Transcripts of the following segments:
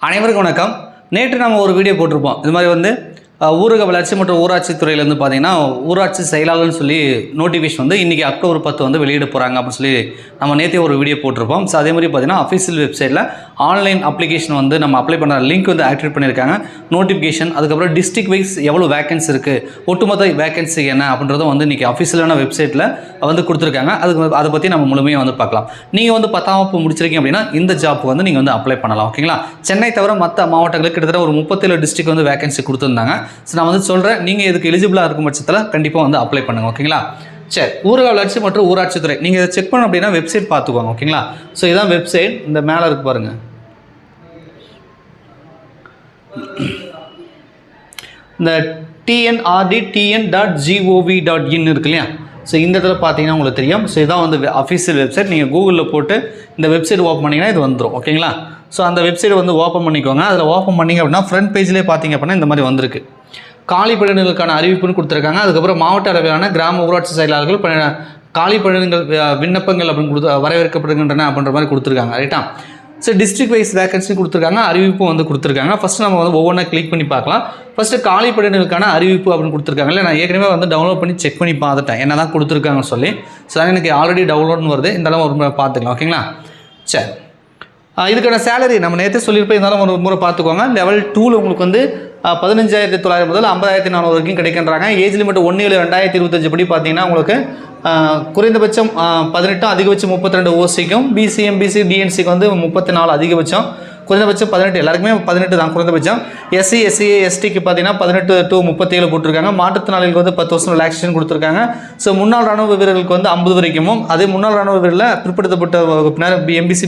அனைவருக்கும் வணக்கம். நேற்று நம்ம ஒரு வீடியோ போட்டிருப்போம். இது மாதிரி வந்து ஊரக வளர்ச்சி மற்றும் ஊராட்சி துறையிலேருந்து பார்த்தீங்கன்னா ஊராட்சி செயலாளர்னு சொல்லி நோட்டிஃபிகேஷன் வந்து இன்றைக்கி அக்டோபர் 10 வந்து வெளியிட போகிறாங்க அப்படின்னு சொல்லி நம்ம நேற்றே ஒரு வீடியோ போட்டிருப்போம். ஸோ அதே மாதிரி பார்த்தீங்கன்னா அஃபீஷியல் வெப்சைட்டில் ஆன்லைன் அப்ளிகேஷன் வந்து நம்ம அப்ளை பண்ணுற லிங்க் வந்து ஆக்டிவேட் பண்ணியிருக்காங்க. நோட்டிஃபிகேஷன், அதுக்கப்புறம் டிஸ்ட்ரிக்ட் வைஸ் எவ்வளோ வேகன்சி இருக்குது, ஒட்டுமொத்த வேகன்சி என்ன அப்படின்றதும் வந்து இன்றைக்கி அஃபீஷியலான வெப்சைட்டில் வந்து கொடுத்துருக்காங்க. அதை பற்றி நம்ம முழுமையாக வந்து பார்க்கலாம். நீங்கள் வந்து 10ஆம் வகுப்பு முடிச்சிருக்கீங்க அப்படின்னா இந்த ஜாப்புக்கு வந்து நீங்கள் வந்து அப்ளை பண்ணலாம். ஓகேங்களா? சென்னை தவிர மற்ற மாவட்டங்களுக்கு கிட்டத்தட்ட ஒரு 37 டிஸ்ட்ரிக்ட் வந்து வேகன்சி கொடுத்துருந்தாங்க. ஸோ நான் வந்து சொல்கிறேன், நீங்கள் இதுக்கு எலிஜிபிளாக இருக்கும் பட்சத்தில் கண்டிப்பாக வந்து அப்ளை பண்ணுங்கள். ஓகேங்களா? சரி, ஊரக வளர்ச்சி மற்றும் ஊராட்சித்துறை நீங்கள் இதை செக் பண்ண அப்படின்னா வெப்சைட் பார்த்துக்குவாங்க. ஓகேங்களா? ஸோ இதான் வெப்சைட், இந்த மேலே இருக்கு பாருங்கள். இந்த tnrd.tn.gov.in இருக்கு இல்லையா? ஸோ இந்த இடத்துல பார்த்தீங்கன்னா உங்களுக்கு தெரியும். ஸோ இதான் வந்து அஃபீஷியல் வெப்சைட். நீங்கள் கூகுளில் போட்டு இந்த வெப்சைட் ஓப்பன் பண்ணிங்கன்னா இது வந்துடும். ஓகேங்களா? ஸோ அந்த வெப்சைட் வந்து ஓப்பன் பண்ணிக்கோங்க. அதில் ஓப்பன் பண்ணிங்க அப்படின்னா ஃப்ரண்ட் பேஜ்லேயே பார்த்தீங்க அப்படின்னா இந்த மாதிரி வந்திருக்கு. காலி பணியிடங்களுக்கான அறிவிப்புன்னு கொடுத்துருக்காங்க. அதுக்கப்புறம் மாவட்ட அளவிலான கிராம ஊராட்சி செயலாளர்கள் காலி பணியிடங்கள் விண்ணப்பங்கள் அப்படின்னு வரவேற்கப்படுகின்றன அப்படின்ற மாதிரி கொடுத்துருக்காங்க. ரைட்டா? ஸோ டிஸ்ட்ரிக்ட் வைஸ் வேகன்சி கொடுத்துருக்காங்க, அறிவிப்பும் வந்து கொடுத்துருக்காங்க. ஃபஸ்ட்டு நம்ம வந்து ஒவ்வொன்றா கிளிக் பண்ணி பார்க்கலாம். ஃபஸ்ட்டு காலி பணியிடங்களுக்கான அறிவிப்பு அப்படின்னு கொடுத்துருக்காங்க. இல்லை, நான் ஏற்கனவே வந்து டவுன்லோட் பண்ணி செக் பண்ணி பார்த்துட்டேன் என்ன தான் கொடுத்துருக்காங்கன்னு சொல்லி. ஸோ எனக்கு ஆல்ரெடி டவுன்லோட்னு வருது. இருந்தாலும் ஒரு முறை பார்த்துக்கலாம். ஓகேங்களா? சரி, இதுக்கான சேலரி நம்ம நேற்றே சொல்லியிருப்போம். இருந்தாலும் ஒரு முறை பார்த்துக்கோங்க. லெவல் 2ல் உங்களுக்கு வந்து 15,900 முதல் 50,400 வரைக்கும் கிடைக்கின்றாங்க. ஏஜ் லிமிட் 1/7/2025 படி பார்த்தீங்கன்னா உங்களுக்கு குறைந்தபட்சம் 18, அதிகபட்சம் 32 ஓசிக்கும், பிசி எம்பிசி டிஎன்சிக்கு வந்து 34 அதிகபட்சம், குறைந்தபட்சம் 18. எல்லாருக்குமே 18 தான் குறைந்தபட்சம். எஸ்சி எஸ்சிஏ எஸ்டிக்கு பார்த்தீங்கன்னா 18 to 37 போட்டிருக்காங்க. மாற்றுத்திறனாளிகளுக்கு வந்து 10 வருஷம் ரிலாக்ஸேஷன் கொடுத்துருக்காங்க. ஸோ முன்னாள் ராணுவ வீரர்களுக்கு வந்து 50 வரைக்கும், அதே முன்னாள் ராணுவ வீரரில் பிற்படுத்தப்பட்ட வகுப்பினர் எம்பிசி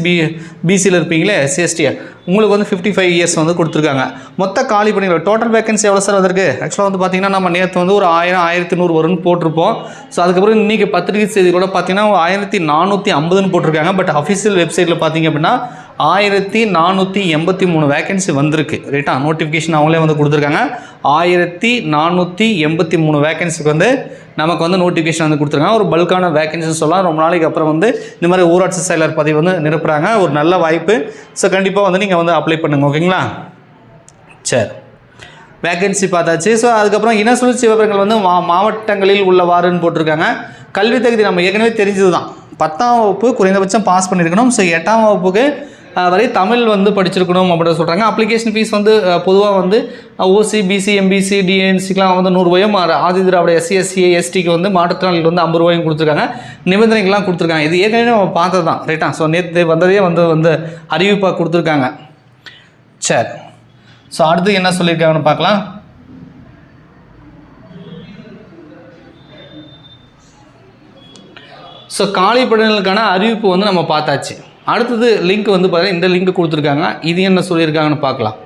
பிசியில் இருப்பீங்களே எஸ்சி உங்களுக்கு வந்து 55 இயர்ஸ் வந்து கொடுத்துருக்காங்க. மொத்த காலி பணிகள் டோட்டல் வேகன்சி எவ்வளோ சார் வந்திருக்கு? ஆக்சுவலாக வந்து பார்த்தீங்கன்னா நம்ம நேற்று வந்து ஒரு 1000 1100 வரும்னு போட்டிருப்போம். ஸோ அதுக்கப்புறம் இன்றைக்கி பத்திரிகை செய்திகளோட பார்த்தீங்கன்னா 1450ன்னு போட்டிருக்காங்க. பட் அஃபீஷியல் வெப்சைட்டில் பார்த்தீங்க அப்படின்னா 1483 வேகன்சி வந்திருக்கு. ரைட்டா? நோட்டிஃபிகேஷன் அவங்களே வந்து கொடுத்துருக்காங்க. 1483 வேகன்சிக்கு வந்து நமக்கு வந்து நோட்டிஃபிகேஷன் வந்து கொடுத்துருக்காங்க. ஒரு பல்கான வேகன்சின்னு சொல்லலாம். ரொம்ப நாளைக்கு அப்புறம் வந்து இந்த மாதிரி ஊராட்சி செயலர் பதவி வந்து நிரப்புறாங்க. ஒரு நல்ல வாய்ப்பு. ஸோ கண்டிப்பாக வந்து நீங்கள் வந்து அப்ளை பண்ணுங்கள். ஓகேங்களா? சரி, வேகன்சி பார்த்தாச்சு. ஸோ அதுக்கப்புறம் இன சுழற்சி விவரங்கள் வந்து மாவட்டங்களில் உள்ளவாறுன்னு போட்டிருக்காங்க. கல்வி தகுதி நம்ம ஏற்கனவே தெரிஞ்சது தான். 10ஆம் வகுப்பு குறைந்தபட்சம் பாஸ் பண்ணியிருக்கணும். ஸோ 8ஆம் வகுப்புக்கு வரை தமிழ் வந்து படிச்சிருக்கணும் அப்படின்னு சொல்கிறாங்க. அப்ளிகேஷன் ஃபீஸ் வந்து பொதுவாக வந்து ஓசி பிசி எம்பிசி டிஎன்சிக்கெலாம் வந்து 100 ரூபாயும், ஆதி திராவிட எஸ்சி எஸ்சிஏ எஸ்டிக்கு வந்து மாற்றுத்திறனாளிகளுக்கு வந்து 50 ரூபாயும் கொடுத்துருக்காங்க. நிபந்தனைகள்லாம் கொடுத்துருக்காங்க. இது ஏற்கனவே நம்ம பார்த்தது தான். ரைட்டா? ஸோ நேற்று வந்ததே வந்து அறிவிப்பாக கொடுத்துருக்காங்க. சரி, ஸோ அடுத்து என்ன சொல்லியிருக்காங்கன்னு பார்க்கலாம். ஸோ காலி பணியிடங்களுக்கான அறிவிப்பு வந்து நம்ம பார்த்தாச்சு. அடுத்தது லிங்க் வந்து பார்த்தீங்கன்னா இந்த லிங்க் கொடுத்துருக்காங்க. இது என்ன சொல்லியிருக்காங்கன்னு பார்க்கலாம்.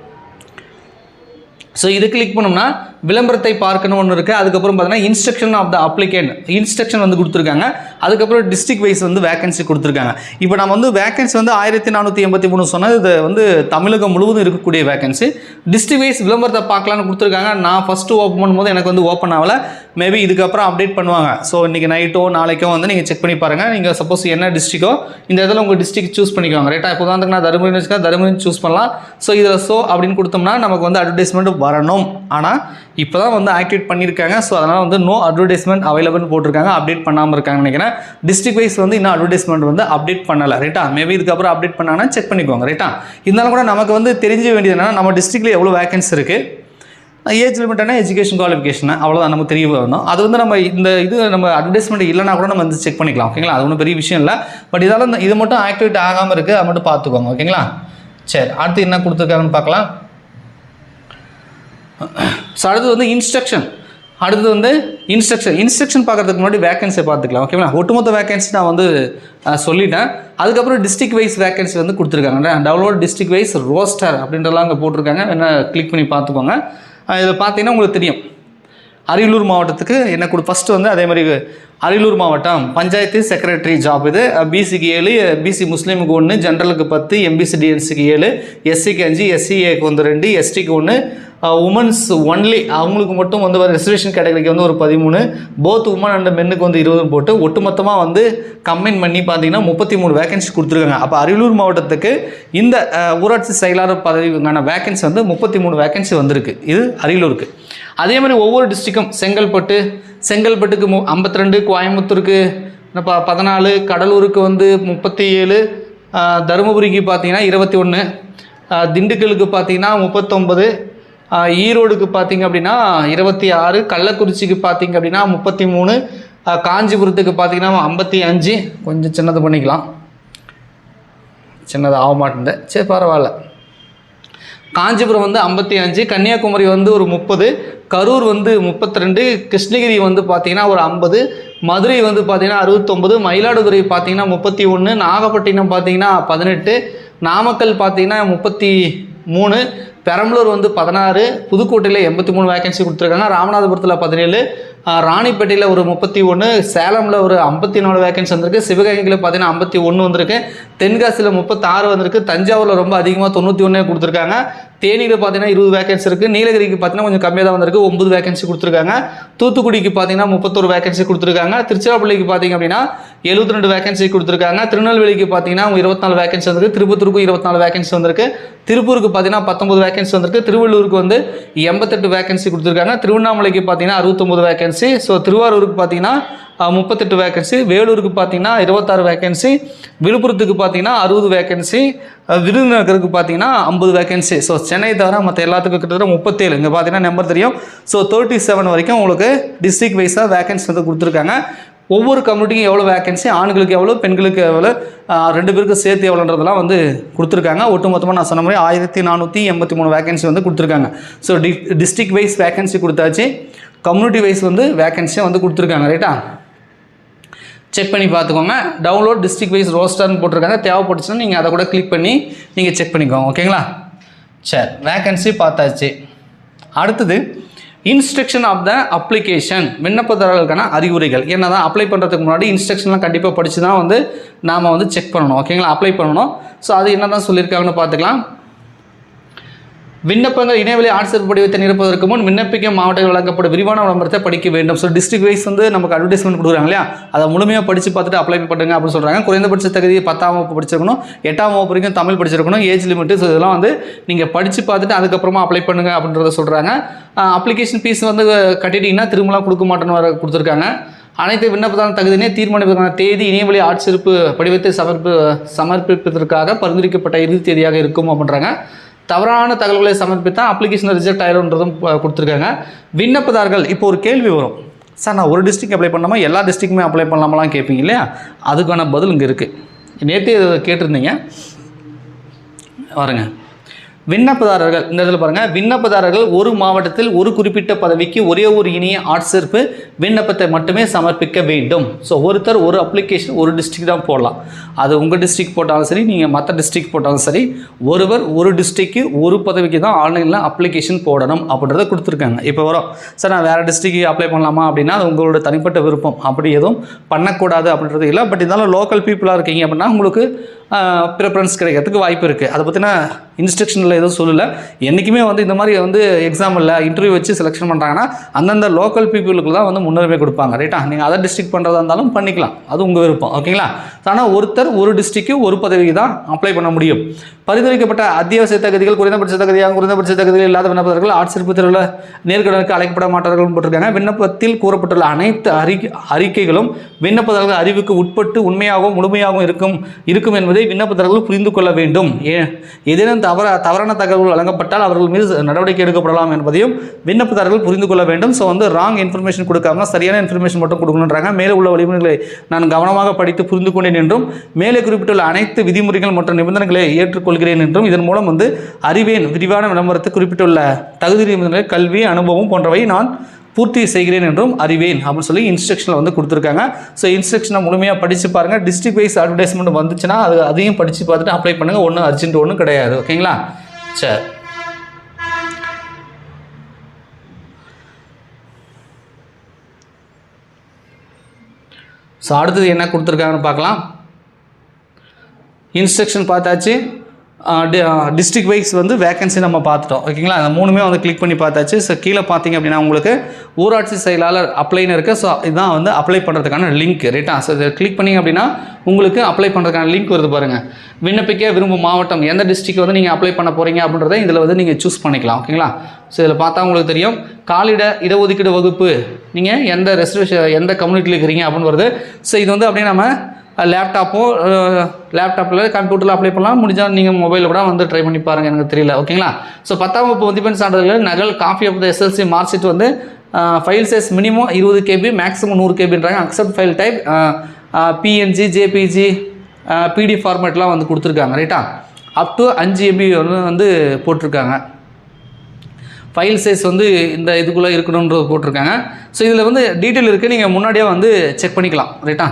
ஸோ இது கிளிக் பண்ணோம்னா விளம்பரத்தை பார்க்கணும் ஒன்று இருக்குது. அதுக்கப்புறம் பார்த்தீங்கன்னா instruction of the applicant instruction வந்து கொடுத்துருக்காங்க. அதுக்கப்புறம் டிஸ்ட்ரிக்ட் வைஸ் வந்து வேகன்சி கொடுத்துருக்காங்க. இப்போ நம்ம வந்து வேகன்சி வந்து 1483 சொன்னது. இது வந்து தமிழகம் முழுவதும் இருக்கக்கூடிய வேகன்சி. டிஸ்ட்ரிக்ட் வைஸ் விளம்பரத்தை பார்க்கலான்னு கொடுத்துருக்காங்க. நான் ஃபஸ்ட்டு ஓப்பன் பண்ணும்போது எனக்கு வந்து ஓப்பன் ஆகலை. மேபி இதுக்கப்புறம் அப்டேட் பண்ணுவாங்க. ஸோ இன்றைக்கி நைட்டோ நாளைக்கோ வந்து நீங்கள் செக் பண்ணி பாருங்கள். நீங்கள் சப்போஸ் என்ன டிஸ்ட்ரிக்கோ இந்த இடத்துல உங்கள் டிஸ்ட்ரிக்ட் சூஸ் பண்ணிக்குவாங்க. ரைட்டாக? இப்போ தான் நான் தருமபுரி வச்சுக்கா தருமபுரி சூஸ் பண்ணலாம். ஸோ இதில் அப்படின்னு கொடுத்தோம்னா நமக்கு வந்து அட்வர்டைஸ்மெண்ட் வரணும். ஆனால் இப்போ தான் வந்து ஆக்டிவேட் பண்ணியிருக்காங்க. ஸோ அதனால் வந்து நோ அட்வர்டைஸ்மெண்ட் அவைலபிள்னு போட்டிருக்காங்க. அப்டேட் பண்ணாமல் இருக்காங்கன்னு நினைக்கிறேன். டிஸ்ட்ரிக்ட் வைஸ் வந்து இன்னும் அட்வர்டைஸ்மெண்ட் வந்து அப்டேட் பண்ணலை. ரைட்டா? மேபி இதுக்கப்புறம் அப்டேட் பண்ணாங்கன்னா செக் பண்ணிக்கோங்க. ரைட்டா? இருந்தாலும் கூட நமக்கு வந்து தெரிஞ்ச வேண்டியது என்னென்னா நம்ம டிஸ்ட்ரிக்டில் எவ்வளோ வேகன்சி இருக்குது, ஏஜ் லிமிட்டான எஜுகேஷன் குவாலிஃபிகேஷன் அவ்வளோதான் நமக்கு தெரிய வரணும். அது வந்து நம்ம இது நம்ம அட்வர்டைஸ்மெண்ட் இல்லைனா கூட நம்ம வந்து செக் பண்ணிக்கலாம். ஓகேங்களா? அது ஒன்றும் பெரிய விஷயம் இல்லை. பட் இதால் இது மட்டும் ஆக்டிவேட் ஆகாமல் இருக்குது. அது மட்டும் பார்த்துக்கோங்க. ஓகேங்களா? சரி, அடுத்து என்ன கொடுத்துருக்காங்கன்னு பார்க்கலாம். ஸோ அடுத்து வந்து இன்ஸ்ட்ரக்ஷன். அடுத்து வந்து இன்ஸ்ட்ரக்ஷன் பார்க்குறதுக்கு முன்னாடி வேகன்சி பார்த்துக்கலாம். ஓகேங்களா? ஒட்டுமொத்த வேகன்சி நான் வந்து சொல்லிட்டேன். அதுக்கப்புறம் டிஸ்ட்ரிக்ட் வைஸ் வேகன்சி வந்து கொடுத்துருக்காங்க. டவுன்லோட் டிஸ்ட்ரிக்ட் வைஸ் ரோஸ்டர் அப்படின்றலாம் அங்கே போட்டிருக்காங்க. என்ன கிளிக் பண்ணி பார்த்துக்கோங்க. இதில் பார்த்தீங்கன்னா உங்களுக்கு தெரியும். அரியலூர் மாவட்டத்துக்கு என்ன ஃபஸ்ட்டு வந்து அதே மாதிரி அரியலூர் மாவட்டம் பஞ்சாயத்து செக்ரட்டரி ஜாப். இது பிசிக்கு 7, பிசி முஸ்லீமுக்கு 1, ஜென்ரலுக்கு 10, எம்பிசி டிஎன்சிக்கு 7, எஸ்சிக்கு 5, எஸ்சிஏக்கு வந்து 2, எஸ்டிக்கு 1, உமன்ஸ் ஒன்லி அவங்களுக்கு மட்டும் வந்து ரிசர்வேஷன் கேட்டகரிக்கு வந்து ஒரு 13, போத் உமன் அண்ட் மென்னுக்கு வந்து 20 போட்டு ஒட்டுமொத்தமாக வந்து கம்பைன் பண்ணி பார்த்தீங்கன்னா 33 வேகன்சி கொடுத்துருக்காங்க. அப்போ அரியலூர் மாவட்டத்துக்கு இந்த ஊராட்சி செயலாளர் பதவிக்கான வேகன்சி வந்து 33 வேகன்சி வந்திருக்கு. இது அரியலூருக்கு. அதே மாதிரி ஒவ்வொரு டிஸ்ட்ரிக்கும் செங்கல்பட்டுக்கு 52, கோயம்புத்தூருக்கு 14, கடலூருக்கு வந்து 37, தருமபுரிக்கு பார்த்தீங்கன்னா 21, திண்டுக்கலுக்கு பார்த்தீங்கன்னா 39, ஈரோடுக்கு பார்த்தீங்க அப்படின்னா 26, கள்ளக்குறிச்சிக்கு பார்த்தீங்க அப்படின்னா 33, காஞ்சிபுரத்துக்கு பார்த்தீங்கன்னா 55, கொஞ்சம் சின்னது பண்ணிக்கலாம், சின்னது ஆக மாட்டேன், சரி பரவாயில்ல. காஞ்சிபுரம் வந்து 55, கன்னியாகுமரி வந்து ஒரு 30, கரூர் வந்து 32, கிருஷ்ணகிரி வந்து பார்த்தீங்கன்னா ஒரு 50, மதுரை வந்து பார்த்தீங்கன்னா 69, மயிலாடுதுறை பார்த்தீங்கன்னா 31, நாகப்பட்டினம் பார்த்தீங்கன்னா 18, நாமக்கல் பார்த்தீங்கன்னா 33, பெரம்பலூர் வந்து 16, புதுக்கோட்டையில் 83 வேகன்சி கொடுத்துருக்காங்க, ராமநாதபுரத்தில் 17, ராணிப்பேட்டையில் ஒரு 31, சேலமில் ஒரு 54 வேகன்சி வந்திருக்கு, சிவகங்கையில் பார்த்தீங்கன்னா 51 வந்திருக்கு, தென்காசியில் 36 வந்திருக்கு, தஞ்சாவூரில் ரொம்ப அதிகமாக 91 கொடுத்துருக்காங்க, தேனியில் பார்த்தீங்கன்னா 20 வேகன்சி இருக்குது, நீலகிரிக்கு பார்த்தீங்கன்னா கொஞ்சம் கம்மியாக தான் வந்திருக்கு, 9 வேகன்சி கொடுத்துருக்காங்க, தூத்துக்குடிக்கு பார்த்தீங்கன்னா 31 வேகன்சி கொடுத்துருக்காங்க, திருச்சிராப்பள்ளிக்கு பார்த்தீங்க அப்படின்னா 72 வேகன்சி கொடுத்துருக்காங்க, திருநெல்வேலிக்கு பார்த்தீங்கன்னா 24 வேகன்சி வந்திருக்கு, திருப்பத்தூருக்கு 24 வேகன்சி வந்திருக்கு, திருப்பூருக்கு பார்த்தீங்கன்னா 19 வேகன்சி வந்திருக்கு, திருவள்ளூருக்கு வந்து 88 வேகன்சி கொடுத்துருக்காங்க, திருவண்ணாமலைக்கு பார்த்தீங்கன்னா 69 வேகன்சி, ஸோ திருவாரூருக்கு பார்த்தீங்கன்னா 38 வேகன்சி, வேலூருக்கு பார்த்தீங்கன்னா 26 வேகன்சி, விழுப்புரத்துக்கு பார்த்தீங்கன்னா 60 வேகன்சி, விருதுநகருக்கு பார்த்தீங்கன்னா 50 வேகன்சி. ஸோ சென்னை தவிர மற்ற எல்லாத்துக்கும் கிட்டத்தட்ட 37, இங்கே பார்த்தீங்கன்னா நம்பர் தெரியும். ஸோ 37 வரைக்கும் உங்களுக்கு டிஸ்ட்ரிக்ட் வைஸாக வேகன்சி வந்து கொடுத்துருக்காங்க. ஒவ்வொரு கம்யூனிட்டிக்கும் எவ்வளோ வேகன்சி, ஆண்களுக்கு எவ்வளோ, பெண்களுக்கு எவ்வளோ, 2 பேருக்கு சேர்த்து எவ்வளோன்றதெல்லாம் வந்து கொடுத்துருக்காங்க. ஒட்டுமொத்தமாக நான் சொன்ன மாதிரி 1483 வேகன்சி வந்து கொடுத்துருக்காங்க. ஸோ டிஸ்ட்ரிக்ட் வைஸ் வேகன்சி கொடுத்தாச்சு, கம்யூனிட்டி வைஸ் வந்து வேகன்சியை வந்து கொடுத்துருக்காங்க. ரைட்டா, செக் பண்ணி பார்த்துக்கோங்க. டவுன்லோட் டிஸ்ட்ரிக்ட் வைஸ் ரோஸ்டர்னு போட்டிருக்காங்க, தேவைப்பட்டுச்சுன்னா நீங்கள் அதை கூட கிளிக் பண்ணி நீங்கள் செக் பண்ணிக்கோங்க. ஓகேங்களா, சரி வேகன்சி பார்த்தாச்சு. அடுத்தது இன்ஸ்ட்ரக்ஷன் ஆஃப் த அப்ளிகேஷன், விண்ணப்பதாரர்களுக்கான அறிவுரைகள். என்ன தான் அப்ளை பண்ணுறதுக்கு முன்னாடி இன்ஸ்ட்ரக்ஷன்லாம் கண்டிப்பாக படித்து தான் வந்து நாம் வந்து செக் பண்ணணும். ஓகேங்களா, அப்ளை பண்ணணும். ஸோ அது என்ன தான் சொல்லியிருக்காங்கன்னு பார்த்துக்கலாம். விண்ணப்பங்கள் இணையவழி ஆட்சேர்ப்பு படிவத்தை நிரப்புவதற்கு முன் விண்ணப்பிக்கும் மாவட்டங்கள் வழங்கப்படும் விரிவான விளம்பரத்தை படிக்க வேண்டும். ஸோ டிஸ்ட்ரிக்ட் வைஸ் வந்து நமக்கு அட்வர்டைஸ்மெண்ட் கொடுக்குறாங்க இல்லையா, அதை முழுமையாக படித்து பார்த்துட்டு அப்ளை பண்ணுங்க அப்படின்னு சொல்கிறாங்க. குறைந்தபட்ச தகுதி 10ஆம் வகுப்பு படிச்சிருக்கணும், 8ஆம் வகுப்பு வரைக்கும் தமிழ் படிச்சிருக்கணும், ஏஜ் லிமிட்டு. ஸோ இதெல்லாம் வந்து நீங்கள் படித்து பார்த்துட்டு அதுக்கப்புறமா அப்ளை பண்ணுங்க அப்படின்றத சொல்கிறாங்க. அப்ளிகேஷன் ஃபீஸ் வந்து கட்டிட்டீங்கன்னா திரும்பலாம் கொடுக்க மாட்டேன்னு வர கொடுத்துருக்காங்க. அனைத்து விண்ணப்பதான தகுதியினை தீர்மானிப்பதற்கான தேதி இணையவழி ஆட்சேர்ப்பு படிவத்தை சமர்ப்பிப்பதற்காக பரிந்துரைக்கப்பட்ட இறுதி தேதியாக இருக்கும் அப்படின்றாங்க. தவறான தகவல்களை சமர்ப்பித்தா அப்ளிகேஷன் ரிஜெக்ட் ஆயிரும்ன்றதும் கொடுத்துருக்காங்க. விண்ணப்பதாரர்கள் இப்போ ஒரு கேள்வி வரும், சார் நான் ஒரு டிஸ்ட்ரிக்ட் அப்ளை பண்ணாமா எல்லா டிஸ்ட்ரிக்ட்டுமே அப்ளை பண்ணலாமலாம் கேட்பீங்க இல்லையா, அதுக்கான பதில் இங்கே இருக்குது. நேற்றே கேட்டிருந்தீங்க பாருங்க. விண்ணப்பதாரர்கள் இந்த இடத்துல பாருங்கள், விண்ணப்பதாரர்கள் ஒரு மாவட்டத்தில் ஒரு குறிப்பிட்ட பதவிக்கு ஒரே ஒரு இணைய ஆட்சேர்ப்பு விண்ணப்பத்தை மட்டுமே சமர்ப்பிக்க வேண்டும். ஸோ ஒருத்தர் ஒரு அப்ளிகேஷன் ஒரு டிஸ்ட்ரிக்ட் தான் போடலாம். அது உங்கள் டிஸ்ட்ரிக்ட் போட்டாலும் சரி, நீங்கள் மற்ற டிஸ்ட்ரிக்ட் போட்டாலும் சரி, ஒருவர் ஒரு டிஸ்ட்ரிக்ட்டு ஒரு பதவிக்கு தான் ஆன்லைனில் அப்ளிகேஷன் போடணும் அப்படின்றத கொடுத்துருக்காங்க. இப்போ வரும், சார் நான் வேறு டிஸ்ட்ரிக்ட் அப்ளை பண்ணலாமா அப்படின்னா அது உங்களோட தனிப்பட்ட விருப்பம், அப்படி எதுவும் பண்ணக்கூடாது அப்படின்றது இல்லை. பட் இருந்தாலும் லோக்கல் பீப்புளாக இருக்கீங்க அப்படின்னா உங்களுக்கு ப்ரிஃபரன்ஸ் கிடைக்கிறதுக்கு வாய்ப்பு இருக்குது. அதை பற்றின இன்ஸ்ட்ரக்ஷனில் எதுவும் சொல்லலை. என்றைக்குமே வந்து இந்த மாதிரி வந்து எக்ஸாம் இல்லை இன்டர்வியூ வச்சு செலெக்ஷன் பண்ணுறாங்கன்னா அந்தந்த லோக்கல் பீப்புளுக்கு தான் வந்து முன்னுரிமை கொடுப்பாங்க. ரைட்டா, நீங்கள் அதர் டிஸ்ட்ரிக்ட் பண்ணுறதா இருந்தாலும் பண்ணிக்கலாம், அது உங்கள் விருப்பம். ஓகேங்களா, ஆனால் ஒருத்தர் ஒரு டிஸ்ட்ரிக்ட்டு ஒரு பதவிக்கு தான் அப்ளை பண்ண முடியும். பரிந்துரைக்கப்பட்ட அத்தியாவசிய தகுதிகள் குறைந்தபட்ச தகுதிகள் இல்லாத விண்ணப்பதாரர்கள் ஆட்சேர்ப்பு தேர்வில் நேர்காணலுக்கு அழைக்கப்பட மாட்டார்கள் போட்டிருக்காங்க. விண்ணப்பத்தில் கூறப்பட்டுள்ள அனைத்து அறிக்கைகளும் விண்ணப்பதாரர்கள் அறிவுக்கு உட்பட்டு உண்மையாகவும் முழுமையாகவும் இருக்கும் என்பதை விண்ணப்பதாரர்கள் புரிந்து கொள்ள வேண்டும். ஏதேனும் தவறான தகவல்கள் வழங்கப்பட்டால் அவர்கள் மீது நடவடிக்கை எடுக்கப்படலாம் என்பதையும் விண்ணப்பதாரர்கள் புரிந்து கொள்ள வேண்டும். ஸோ வந்து ராங் இன்ஃபர்மேஷன் கொடுக்காம சரியான இன்ஃபர்மேஷன் மட்டும் கொடுக்கணுன்றாங்க. மேலே உள்ள வழிமுறைகளை நான் கவனமாக படித்து புரிந்து கொண்டேன் என்றும் மேலே குறிப்பிட்டுள்ள அனைத்து விதிமுறைகள் மற்றும் நிபந்தனைகளை ஏற்றுக்கொள்கிறேன் என்றும் இதன் மூலம் வந்து அறிவேன் விரிவான விளம்பரத்தை குறிப்பிட்டுள்ள தகுதி நிபந்தனை கல்வி அனுபவம் போன்றவை நான் பூர்த்தி செய்கிறேன் என்றும் அறிவேன் அப்படின்னு சொல்லி இன்ஸ்ட்ரக்ஷனில் வந்து கொடுத்துருக்காங்க. ஸோ இன்ஸ்ட்ரக்ஷனை முழுமையாக படித்து பாருங்கள். டிஸ்ட்ரிக்ட் வைஸ் அட்வர்டைஸ்மெண்ட் வந்துச்சுன்னா அதையும் படித்து பார்த்துட்டு அப்ளை பண்ணுங்கள். ஒன்றும் அர்ஜென்ட் ஒன்றும் கிடையாது. ஓகேங்களா, சரி. ஸோ அடுத்தது என்ன கொடுத்துருக்காங்கன்னு பார்க்கலாம். இன்ஸ்ட்ரக்ஷன் பார்த்தாச்சு. டிஸ்ட்ரிக்ட் வைஸ் வந்து வேகன்சி நம்ம பார்த்துட்டோம் ஓகேங்களா. அந்த 3மே வந்து கிளிக் பண்ணி பார்த்தாச்சு. ஸோ கீழே பார்த்தீங்க அப்படின்னா உங்களுக்கு ஊராட்சி செயலாளர் அப்ளைன்னு இருக்குது. ஸோ இதுதான் வந்து அப்ளை பண்ணுறதுக்கான லிங்க் ரைட்டா. ஸோ இதை கிளிக் பண்ணிங்க அப்படின்னா உங்களுக்கு அப்ளை பண்ணுறதுக்கான லிங்க் வருது பாருங்கள். விண்ணப்பிக்க விரும்பும் மாவட்டம் எந்த டிஸ்ட்ரிக்ட் வந்து நீங்கள் அப்ளை பண்ண போகிறீங்க அப்படின்றத இதில் வந்து நீங்கள் சூஸ் பண்ணிக்கலாம் ஓகேங்களா. ஸோ இதில் பார்த்தா உங்களுக்கு தெரியும் காலிட இடஒதுக்கீடு வகுப்பு நீங்கள் எந்த ரெசர்வேஷன் எந்த கம்யூனிட்டியில் இருக்கிறீங்க அப்படின்னு வருது. ஸோ இது வந்து அப்படியே நம்ம லேப்டாப்பில் கம்ப்யூட்டரில் அப்ளை பண்ணலாம். முடிஞ்சால் நீங்கள் மொபைலில் கூட வந்து ட்ரை பண்ணி பாருங்கள், எனக்கு தெரியல ஓகேங்களா. ஸோ 10ஆம் வகுப்பு மதிப்பெண் சான்றிதழ் நகல் copy of the SLC mark sheet வந்து file size minimum 20 KB maximum 100 KBன்றாங்க. Accept file type PNG JPG PDF ஃபார்மேட்லாம் வந்து கொடுத்துருக்காங்க ரைட்டா. அப் டு 5 MB வந்து போட்டிருக்காங்க. ஃபைல் சைஸ் வந்து இந்த இதுக்குள்ளே இருக்கணுன்றது போட்டிருக்காங்க. ஸோ இதில் வந்து டீட்டெயில் இருக்குது, நீங்கள் முன்னாடியே வந்து செக் பண்ணிக்கலாம் ரைட்டா.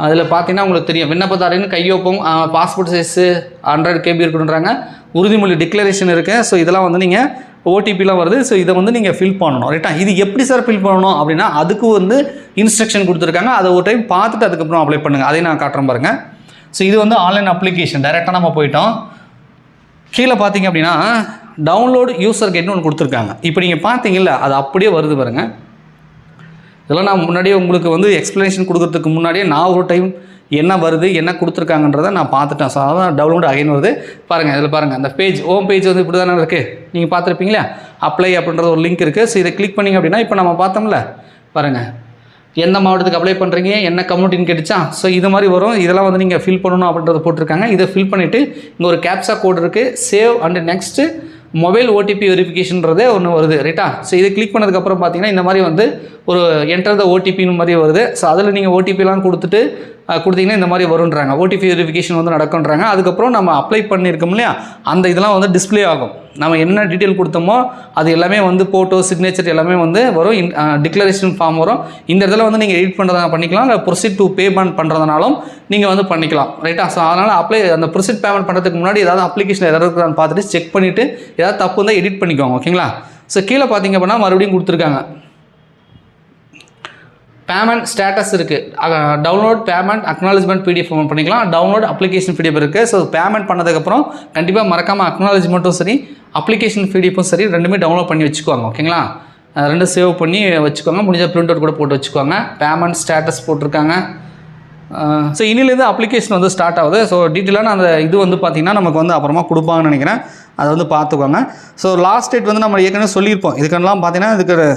அதில் பார்த்தீங்கன்னா உங்களுக்கு தெரியும் விண்ணப்பதாரின் கையொப்பம் பாஸ்போர்ட் சைஸு 100 KB இருக்கணுன்றாங்க. உறுதிமொழி டிக்ளரேஷன் இருக்குது. ஸோ இதெல்லாம் வந்து நீங்கள் ஓடிபிலாம் வருது. ஸோ இதை வந்து நீங்கள் ஃபில் பண்ணணும் ரைட்டா. இது எப்படி சார் ஃபில் பண்ணணும் அப்படின்னா அதுக்கு வந்து இன்ஸ்ட்ரக்ஷன் கொடுத்துருக்காங்க. அதை ஒரு டைம் பார்த்துட்டு அதுக்கப்புறம் அப்ளை பண்ணுங்கள். அதையும் நான் காட்டுறேன் பாருங்கள். ஸோ இது வந்து ஆன்லைன் அப்ளிகேஷன் டைரெக்டாக நம்ம போயிட்டோம். கீழே பார்த்தீங்க அப்படின்னா டவுன்லோடு யூசர் கைட்னு ஒன்று கொடுத்துருக்காங்க. இப்போ நீங்கள் பார்த்தீங்கல்ல அது அப்படியே வருது பாருங்கள். இதெல்லாம் நான் முன்னாடியே உங்களுக்கு வந்து எக்ஸ்ப்ளனேஷன் கொடுக்கறதுக்கு முன்னாடியே நான் ஒரு டைம் என்ன வருது என்ன கொடுத்துருக்காங்கன்றதை நான் பார்த்துட்டேன். ஸோ அதான் டவுன்லோடு அகைன் வருது பாருங்கள். இதில் பாருங்கள் அந்த பேஜ் ஹோம் பேஜ் வந்து இப்படி தானே இருக்குது. நீங்கள் பார்த்துருப்பீங்களா அப்ளை அப்படின்றது ஒரு லிங்க் இருக்குது. ஸோ இதை கிளிக் பண்ணிங்க அப்படின்னா இப்போ நம்ம பார்த்தோம்ல பாருங்கள் எந்த மாவட்டத்துக்கு அப்ளை பண்ணுறீங்க என்ன கம்யூனிட்டின்னு கேட்டுச்சா. ஸோ இது மாதிரி வரும். இதெல்லாம் வந்து நீங்கள் ஃபில் பண்ணணும் அப்படின்றத போட்டிருக்காங்க. இதை ஃபில் பண்ணிவிட்டு இங்கே ஒரு கேப்சா கோட் இருக்குது. Save and next mobile OTP வெரிஃபிகேஷன்றதே ஒன்று வருது ரைட்டா. ஸோ இதை கிளிக் பண்ணதுக்கப்புறம் பார்த்தீங்கன்னா இந்த மாதிரி வந்து ஒரு என்டர் த ஓடிபின்னு மாதிரி வருது. ஸோ அதில் நீங்கள் ஓடிபிலாம் கொடுத்தீங்கன்னா இந்த மாதிரி வருன்றாங்க. ஓடிபி வெரிஃபிகேஷன் வந்து நடக்குன்றாங்க. அதுக்கப்புறம் நம்ம அப்ளை பண்ணியிருக்கோம் இல்லையா அந்த இதெல்லாம் வந்து டிஸ்பிளே ஆகும். நம்ம என்ன டீட்டெயில் கொடுத்தோமோ அது எல்லாமே வந்து ஃபோட்டோ சிக்னேச்சர் எல்லாமே வந்து வரும். டிக்ளரேஷன் ஃபார்ம் வரும். இந்த இடத்துல வந்து நீங்கள் எடிட் பண்ணுறதா பண்ணிக்கலாம். இல்லை ப்ரொசீட் டு பேமெண்ட் பண்ணுறதுனாலும் நீங்கள் வந்து பண்ணிக்கலாம் ரைட்டா. ஸோ அதனால் அந்த ப்ரொசீட் பேமெண்ட் பண்ணுறதுக்கு முன்னாடி ஏதாவது அப்ளிகேஷன் எதாவது இருக்குதான்னு பார்த்துட்டு செக் பண்ணிவிட்டு ஏதாவது தப்பு இருந்தால் எடிட் பண்ணிக்கோங்க ஓகேங்களா. ஸோ கீழே பார்த்தீங்க அப்படின்னா மறுபடியும் கொடுத்துருக்காங்க பேமெண்ட் ஸ்டேட்டஸ் இருக்குது. டவுன்லோட் பேமெண்ட் அக்னாலஜ்மெண்ட் PDF பண்ணிக்கலாம். டவுன்லோட் அப்ளிகேஷன் PDF இருக்குது. ஸோ பேமெண்ட் பண்ணதுக்கப்புறம் கண்டிப்பாக மறக்காமல் அக்னாலஜ்மெண்ட்டும் சரி அப்ளிகேஷன் PDFும் சரி ரெண்டுமே டவுன்லோட் பண்ணி வச்சுக்குவாங்க ஓகேங்களா. ரெண்டும் சேவ் பண்ணி வச்சுக்கோங்க. முடிஞ்ச பிரிண்ட் அவுட் கூட போட்டு வச்சுக்கோங்க. பேமெண்ட் ஸ்டேட்டஸ் போட்டிருக்காங்க. ஸோ இன்னிலேருந்து அப்ளிகேஷன் வந்து ஸ்டார்ட் ஆகுது. ஸோ டீட்டெயிலான அந்த இது வந்து பார்த்திங்கன்னா நமக்கு வந்து அப்புறமா கொடுப்பாங்கன்னு நினைக்கிறேன். அதை வந்து பார்த்துக்கோங்க. ஸோ லாஸ்ட் டேட் வந்து நம்ம ஏற்கனவே சொல்லியிருப்போம். இதுக்கெல்லாம் பார்த்தீங்கன்னா இதுக்கு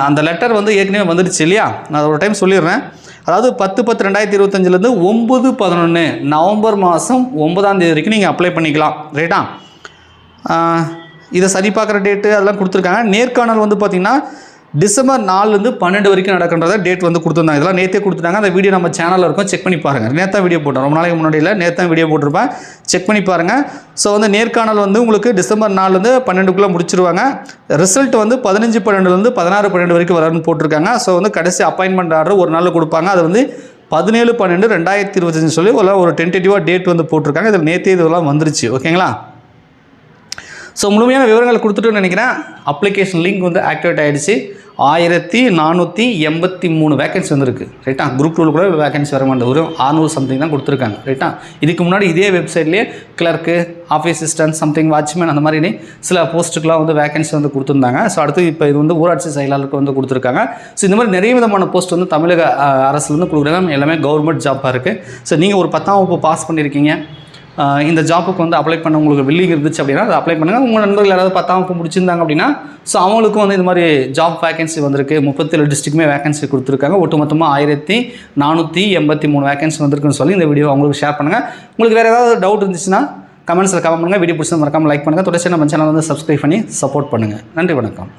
அந்த லெட்டர் வந்து ஏற்கனவே வந்துடுச்சு இல்லையா. நான் ஒரு டைம் சொல்லிடுறேன். அதாவது 10/10/2025 9/11 நவம்பர் மாதம் 9ஆம் தேதி வரைக்கும் நீங்கள் அப்ளை பண்ணிக்கலாம் ரைட்டா. இதை சரி பார்க்குற டேட்டு அதெல்லாம் கொடுத்துருக்காங்க. நேர்காணல் வந்து பார்த்திங்கன்னா டிசம்பர் 4 12 வரைக்கும் நடக்கின்றத டேட் வந்து கொடுத்துருந்தாங்க. இதெல்லாம் நேற்றே கொடுத்துட்டாங்க. அந்த வீடியோ நம்ம சேனலில் இருக்கும், செக் பண்ணி பாருங்கள். நேற்று வீடியோ போட்டோம், ரொம்ப நாளைக்கு முன்னாடி இல்லை, நேற்று வீடியோ போட்டிருப்பேன், செக் பண்ணி பாருங்கள். ஸோ வந்து நேர்காணல் வந்து உங்களுக்கு டிசம்பர் 4 12 முடிச்சிருவாங்க. ரிசல்ட் வந்து 15/12 16/12 வரைக்கும் வரணும்னு போட்டிருக்காங்க. ஸோ வந்து கடைசி அப்பாயின்மெண்ட் ஆர்டர் ஒரு நாளில் கொடுப்பாங்க. அது வந்து 17/12/2025 சொல்லி ஒரு டென்டேட்டிவாக டேட் வந்து போட்டிருக்காங்க. இதில் நேற்றே இதெல்லாம் வந்துருச்சு ஓகேங்களா. ஸோ முழுமையான விவரங்கள் கொடுத்துட்டுன்னு நினைக்கிறேன். அப்ளிகேஷன் லிங்க் வந்து ஆக்டிவேட் ஆகிடுச்சு. 1483 வேகன்சி வந்துருக்கு ரைட்டா. குரூப் 2 கூட வேகன்சி வர மாட்டேன், ஒரு 600 சம்திங் தான் கொடுத்துருக்காங்க ரைட்டா. இதுக்கு முன்னாடி இதே வெப்சைட்லேயே clerk office assistant something watchman அந்த மாதிரி சில போஸ்ட்டுக்கெலாம் வந்து வேகன்சி வந்து கொடுத்துருந்தாங்க. ஸோ அடுத்து இப்போ இது வந்து ஊராட்சி செயலாளருக்கு வந்து கொடுத்துருக்காங்க. ஸோ இந்த மாதிரி நிறைய விதமான போஸ்ட் வந்து தமிழக அரசுலேருந்து கொடுக்குறாங்க. எல்லாமே கவர்மெண்ட் ஜாப்பாக இருக்குது. ஸோ நீங்கள் ஒரு 10ஆம் வகுப்பு பாஸ் பண்ணியிருக்கீங்க, இந்த ஜாப்புக்கு வந்து அப்ளை பண்ண உங்களுக்கு வில்லிங் இருந்துச்சு அப்படின்னா அதை அப்ளை பண்ணுங்கள். உங்கள் நண்பர்கள் யாராவது 10ஆம் வகுப்பு முடிச்சிருந்தாங்க அப்படின்னா ஸோ அவங்களுக்கும் வந்து இது மாதிரி ஜாப் வேகன்சி வந்திருக்கு. 37 டிஸ்ட்ரிக்ட்டுமே வேகன்சி கொடுத்துருக்காங்க. ஒட்டுமொத்தமாக 1483 வேகன்சி வந்திருக்குன்னு சொல்லி இந்த வீடியோ அவங்களுக்கு ஷேர் பண்ணுங்கள். உங்களுக்கு வேறு ஏதாவது டவுட் இருந்துச்சுன்னா கமெண்ட்ஸில் கமெண்ட் பண்ணுங்கள். வீடியோ பிடிச்சா மறக்காமல் லைக் பண்ணுங்கள். தொடர்ச்சியாக நம்ம சேனல் வந்து சப்ஸ்கிரைப் பண்ணி சப்போர்ட் பண்ணுங்கள். நன்றி, வணக்கம்.